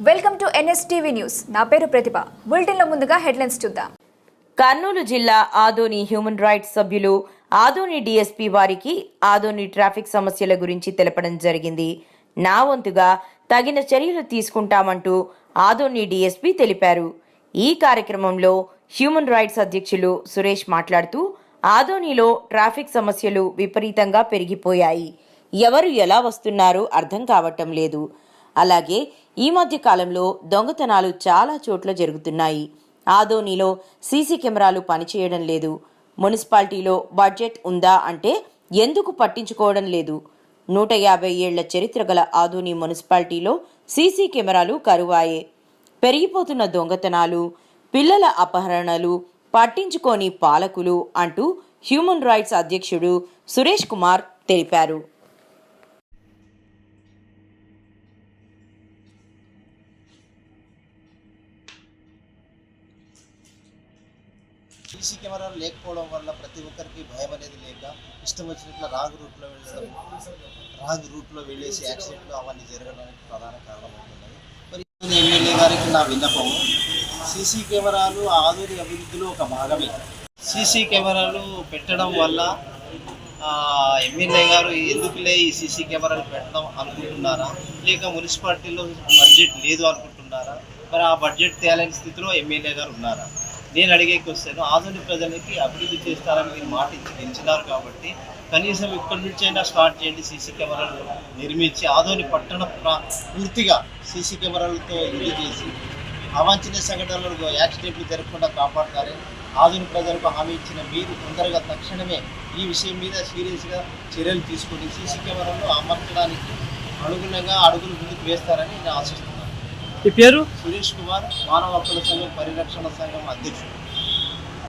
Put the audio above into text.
Welcome to NSTV news. నా పేరు ప్రతిభ. బులెటిన్లో ముందుగా హెడ్లైన్స్ చూద్దాం. కర్నూలు జిల్లా ఆదోని హ్యూమన్ రైట్స్ సభ్యులు ఆదోని డీఎస్పీ వారికి ఆదోని ట్రాఫిక్ సమస్యల గురించి తెలపడం జరిగింది. నా వంతుగా తగిన చర్యలు తీసుకుంటామంటూ ఆదోని డీఎస్పీ తెలిపారు. ఈ కార్యక్రమంలో హ్యూమన్ రైట్స్ అధ్యక్షులు సురేష్ మాట్లాడుతూ ఆదోనిలో ట్రాఫిక్ సమస్యలు విపరీతంగా పెరిగిపోయాయి. ఎవరు ఎలా వస్తున్నారో అర్థం కావటం లేదు. అలాగే ఈ మధ్య కాలంలో దొంగతనాలు చాలా చోట్ల జరుగుతున్నాయి. ఆదోనిలో సీసీ కెమెరాలు పనిచేయడం లేదు. మున్సిపాలిటీలో బడ్జెట్ ఉందా అంటే ఎందుకు పట్టించుకోవడం లేదు. 150 ఏళ్ల చరిత్ర గల ఆదోని మున్సిపాలిటీలో సీసీ కెమెరాలు కరువాయే. పెరిగిపోతున్న దొంగతనాలు, పిల్లల అపహరణలు పట్టించుకోని పాలకులు అంటూ హ్యూమన్ రైట్స్ అధ్యక్షుడు సురేష్ కుమార్ తెలిపారు. సీసీ కెమెరాలు లేకపోవడం వల్ల ప్రతి ఒక్కరికి భయం అనేది లేక ఇష్టం వచ్చినట్లు రాంగ్ రూట్లో వెళ్ళేసి యాక్సిడెంట్లు అవన్నీ జరగడానికి ప్రధాన కారణం అవుతున్నాయి. మరి ఎమ్మెల్యే గారికి నా విన్నపము, సీసీ కెమెరాలు ఆధునిక అభివృద్ధిలో ఒక భాగమే. సీసీ కెమెరాలు పెట్టడం వల్ల ఎమ్మెల్యే గారు ఎందుకులే ఈ సీసీ కెమెరాలు పెట్టడం అనుకుంటున్నారా, లేక మున్సిపాలిటీలో బడ్జెట్ లేదు అనుకుంటున్నారా? మరి ఆ బడ్జెట్ తేలేని స్థితిలో ఎమ్మెల్యే గారు ఉన్నారా? నేను అడిగేకి వస్తాను, ఆధునిక ప్రజలకి అభివృద్ధి చేస్తారని మీరు మాట ఇచ్చినారు కాబట్టి కనీసం ఇక్కడి నుంచి అయినా స్టార్ట్ చేయండి. సీసీ కెమెరాలు నిర్మించి ఆధునిక పట్టణ పూర్తిగా సీసీ కెమెరాలతో ఇల్లు చేసి అవాంఛనీయ సంఘటనలు యాక్సిడెంట్లు జరగకుండా కాపాడతారని ఆధునిక ప్రజలకు హామీ ఇచ్చిన మీరు తొందరగా తక్షణమే ఈ విషయం మీద సీరియస్గా చర్యలు తీసుకొని సీసీ కెమెరాలు అమర్చడానికి అడుగులు ముందుకు వేస్తారని నేను ఆశిస్తున్నాను. ఈ పేరు సురేష్ కుమార్, మానవ హక్కుల సంఘం పరిరక్షణ సంఘం అధ్యక్షుడు.